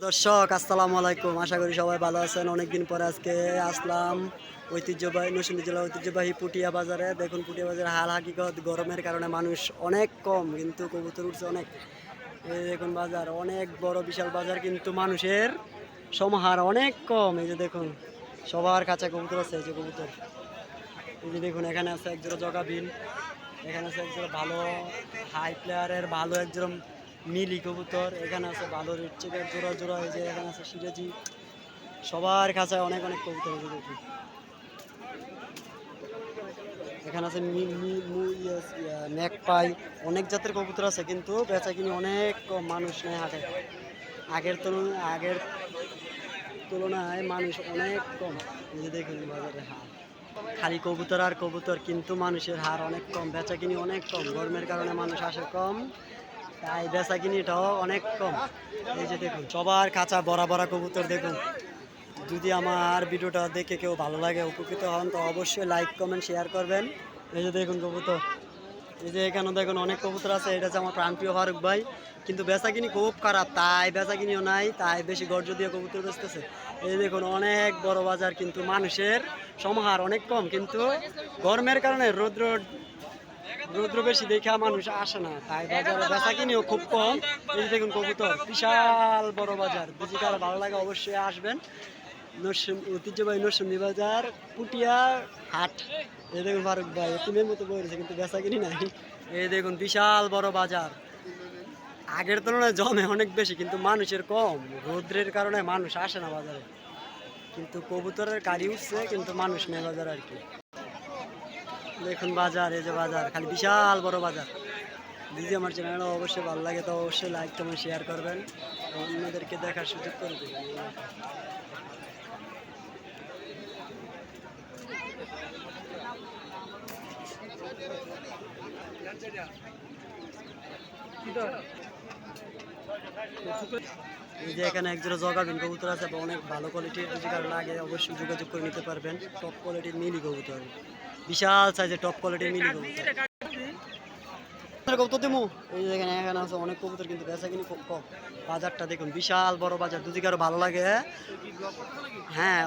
দর্শক আসসালামু আলাইকুম, আশা করি সবাই ভালো আছেন। অনেকদিন পরে আজকে আসলাম ঐতিহ্যবাহী নরসিংদী জেলার ঐতিহ্যবাহী পুটিয়া বাজারে। দেখুন পুটিয়া বাজারে হাল হাকিকত, গরমের কারণে মানুষ অনেক কম, কিন্তু কবুতর উঠছে অনেক। এই দেখুন বাজার অনেক বড় বিশাল বাজার, কিন্তু মানুষের সমাহার অনেক কম। এই যে দেখুন সবার কাছে কবুতর আছে। এই যে কবুতর, এই যে দেখুন এখানে আছে একজোড়া জগাবিন, এখানে আছে একজোড়া ভালো হাই প্লেয়ারের ভালো একজোড়া মিলি কবুতর, এখানে আছে ভালো রেড চেকের জোড়া জোড়া, এই যে এখানে আছে সিরাজি। সবার কাছে অনেক অনেক কবুতর আছে দেখুন। এখানে আছে ম্যাকপাই, অনেক জাতের কবুতর আছে, কিন্তু বেচা কিনি অনেক কম, মানুষ নেই হাটে। আগের তুলনায় মানুষ অনেক কম। এই যে দেখুন বাজারে হাট, খালি কবুতর আর কবুতর, কিন্তু মানুষের হার অনেক কম, বেচা কিনি অনেক কম। গরমের কারণে মানুষ আসে কম, তাই বেচা কিনিটাও অনেক কম। এই যে দেখুন সবার কাঁচা বড়া বড়া কবুতর দেখুন। যদি আমার ভিডিওটা দেখে কেউ ভালো লাগে, উপকৃত হন, তো অবশ্যই লাইক কমেন্ট শেয়ার করবেন। এই যে দেখুন কবুতর, এই যে এখানে দেখুন অনেক কবুতর আছে। এটা হচ্ছে আমার প্রাণপ্রিয় ফারুক ভাই, কিন্তু বেচা কিনি খুব খারাপ, তাই বেচা কিনিও নাই, তাই বেশি গর্জ দিয়ে কবুতর বেচতেছে। এই দেখুন অনেক বড় বাজার, কিন্তু মানুষের সমাহার অনেক কম, কিন্তু গরমের কারণে রৌদ্র রৌদ্র বেশি দেখা মানুষ আসে না, তাই বাজারে বেচা কিনিও খুব কম। এই যে দেখুন কবুতর, বিশাল বড় বাজার। যদি কারো ভালো লাগে অবশ্যই আসবেন। ঐতিহ্যবাহী নরসিংদী বাজার, পুটিয়া হাট। এই দেখুন ফারুক ভাই এতিমের মতো বলেছে, কিন্তু বেচা কিনি নাই। এই দেখুন বিশাল বড় বাজার, আগের তুলনায় জমে অনেক বেশি, কিন্তু মানুষের কম। রৌদ্রের কারণে মানুষ আসে না বাজারে, কিন্তু কবুতরের গাড়ি উঠছে, কিন্তু মানুষ নেই বাজার আর কি। দেখুন বাজার, এই যে বাজার খালি বিশাল বড় বাজার। যদি আমার চ্যানেলটা অবশ্যই ভালো লাগে, তো অবশ্যই লাইক কমেন্ট শেয়ার করবেন, অন্যদেরকে দেখার সুযোগ করে দেবেন। এই যে এখানে একজোড়া জগাবিন কবুতর আছে, অনেক ভালো কোয়ালিটির। যদি কারো লাগে অবশ্যই যোগাযোগ করে নিতে পারবেন। টপ কোয়ালিটির মিলি কবুতর, বিশাল সাইজের টপ কোয়ালিটির মিলি কবুতর। কবুতর দেবো, এই যে এখানে এখানে আছে অনেক কবুতর, কিন্তু বেচা কিনি খুব কম। বাজারটা দেখুন বিশাল বড় বাজার, যদি কারো ভালো লাগে। হ্যাঁ,